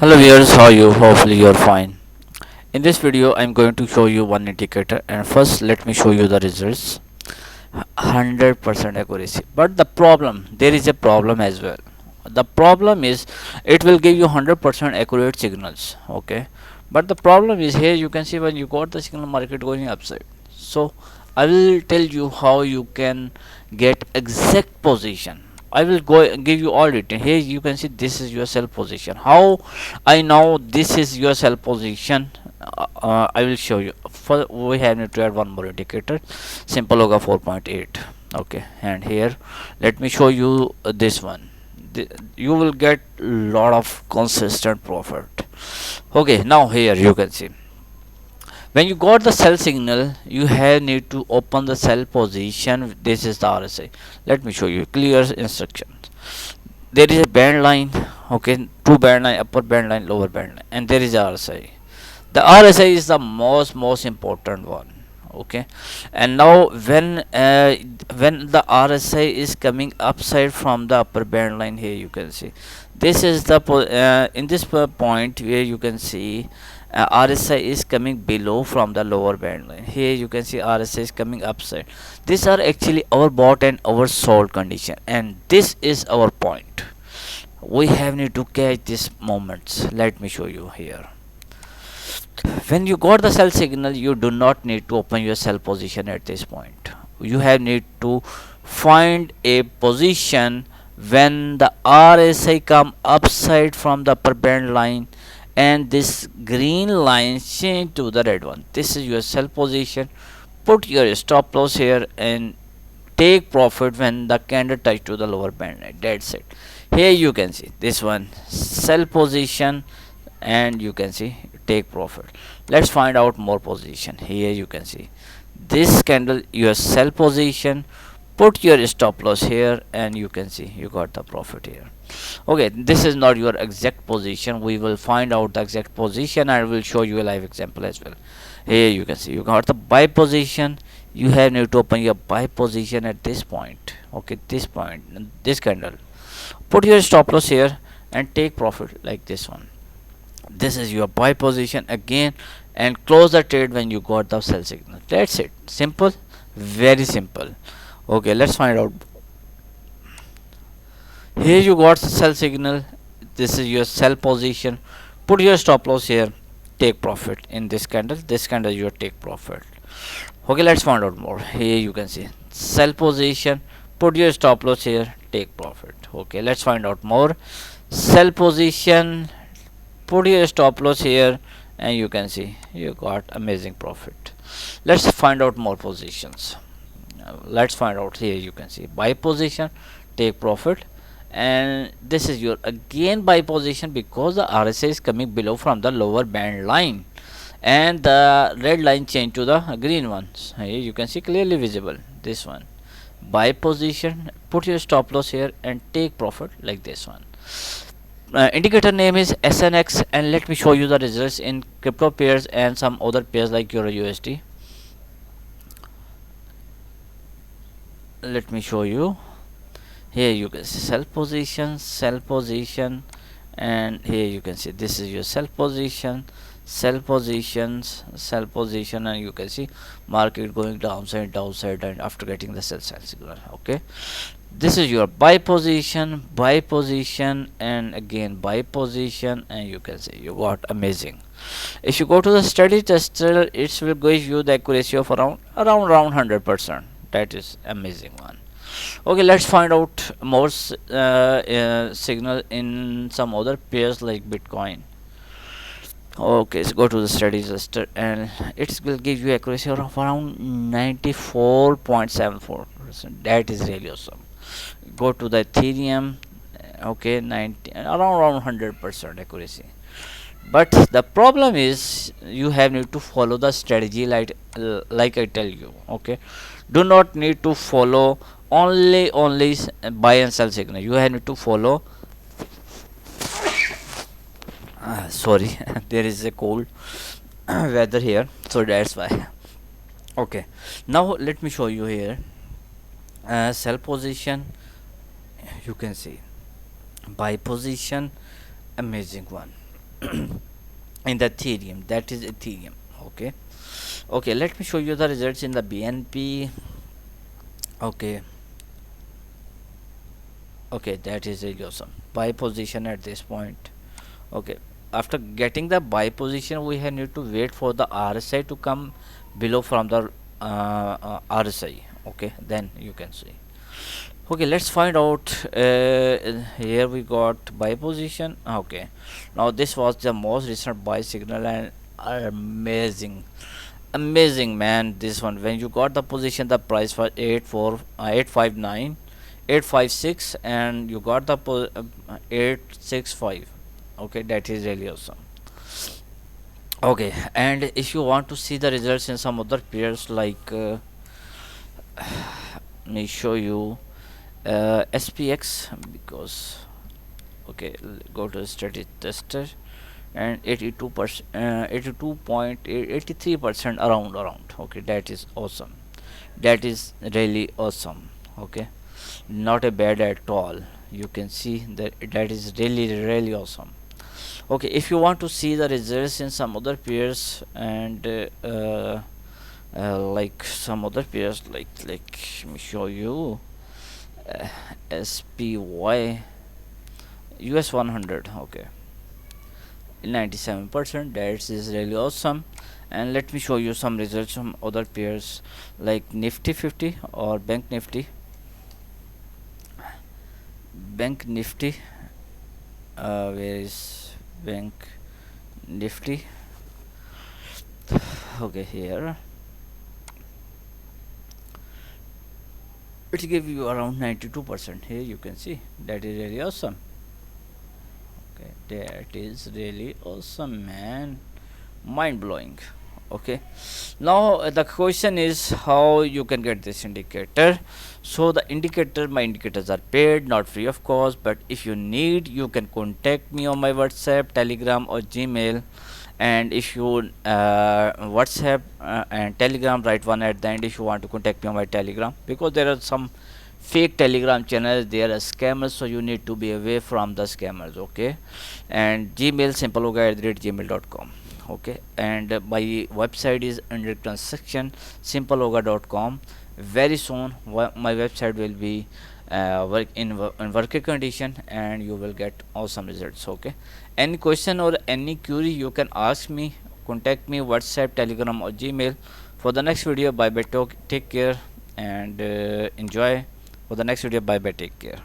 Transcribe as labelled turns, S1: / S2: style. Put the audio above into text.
S1: Hello viewers, how are you? Hopefully you're fine. In this video I'm going to show you one indicator, and first let me show you the results. 100% accuracy, but there is a problem as well. The problem is it will give you 100% accurate signals, okay, but the problem is here you can see when you got the signal market going upside. So I will tell you how you can get exact position. I will go give you all detail. Here you can see this is your sell position. How I know this is your sell position? I will show you. For we have to add one more indicator. Simple Loga 4.8. Okay, and here let me show you this one. You will get lot of consistent profit. Okay, now here you can see when you got the sell signal you have need to open the sell position. This is the RSI. Let me show you clear instructions. There is a band line, okay, two band line, upper band line, lower band line, and there is RSI. The RSI is the most important one, okay. And now when the RSI is coming upside from the upper band line, here you can see this is the in this point where you can see RSI is coming below from the lower band line. Here you can see RSI is coming upside. These are actually our bought and our sold condition, and this is our point. We have need to catch these moments. Let me show you here. When you got the sell signal you do not need to open your sell position at this point. You have need to find a position when the RSI come upside from the upper band line and this green line change to the red one. This is your sell position. Put your stop loss here and take profit when the candle touch to the lower band line. That's it. Here you can see this one sell position, and you can see take profit. Let's find out more position. Here you can see this candle your sell position. Put your stop loss here and you can see you got the profit here. Okay, this is not your exact position. We will find out the exact position. I will show you a live example as well. Here you can see you got the buy position. You have need to open your buy position at this point, okay, this point, this candle. Put your stop loss here and take profit like this one. This is your buy position again, and close the trade when you got the sell signal. That's it. Simple, very simple. Okay, let's find out. Here you got the sell signal. This is your sell position. Put your stop loss here, take profit in this candle. This candle you take profit. Okay, let's find out more. Here you can see sell position. Put your stop loss here, take profit. Okay, let's find out more. Sell position, put your stop loss here, and you can see you got amazing profit. Let's find out more positions. Let's find out. Here you can see buy position, take profit, and this is your again buy position because the RSI is coming below from the lower band line and the red line change to the green ones. Here you can see clearly visible this one buy position. Put your stop loss here and take profit like this one. Indicator name is SNX, and let me show you the results in crypto pairs and some other pairs like Euro USD. Let me show you. Here you can see sell position, and here you can see this is your sell position, sell positions, sell position, and you can see market going downside, and after getting the sell signal. Okay, this is your buy position, and again buy position, and you can see you got amazing. If you go to the study tester, it will give you the accuracy of around 100%. That is amazing one. Okay, let's find out more signal in some other pairs like Bitcoin. Okay, so go to the study tester and it will give you accuracy of around 94.74%. That is really awesome. Go to the Ethereum. Okay, 90 around 100% accuracy. But the problem is you have need to follow the strategy like I tell you. Okay, do not need to follow only buy and sell signal. You have need to follow. Sorry, there is a cold weather here, so that's why. Okay, now let me show you here. Sell position, you can see buy position, amazing one. in the Ethereum. That is Ethereum. Okay. Okay, let me show you the results in the BNP. Okay. Okay, that is really awesome. Buy position at this point. Okay, after getting the buy position, we have need to wait for the RSI to come below from the RSI. Okay, then you can see. Okay, let's find out. Here we got buy position. Okay, now this was the most recent buy signal, and amazing, amazing, man. This one, when you got the position, the price was 859, 856, and you got the 865. Okay, that is really awesome. Okay, and if you want to see the results in some other pairs, like let me show you SPX, because okay, go to static tester, and 82%, 82.83% around. Okay, that is awesome. That is really awesome. Okay, not a bad at all. You can see that that is really awesome. Okay, if you want to see the results in some other pairs, and like some other pairs, like let me show you uh, SPY US 100. Okay, 97%, that is really awesome. And let me show you some results from other pairs, like Nifty 50 or Bank Nifty. Bank Nifty, where is Bank Nifty? Okay, here it give you around 92%. Here you can see that is really awesome. Okay, that is really awesome, man. Mind blowing. Okay, now the question is how you can get this indicator. So the indicator, my indicators are paid, not free of course, but if you need, you can contact me on my WhatsApp, Telegram or Gmail. And if you WhatsApp and Telegram, write one at the end if you want to contact me on my Telegram, because there are some fake Telegram channels, there are scammers, so you need to be away from the scammers. Okay, and Gmail, simpleyoga@gmail.com. Okay, and my website is under construction, simpleyoga.com. Very soon my website will be in working condition, and you will get awesome results. Okay, any question or any query, you can ask me, contact me WhatsApp, Telegram or Gmail. For the next video, bye bye, take care, and enjoy. For the next video, bye bye, take care.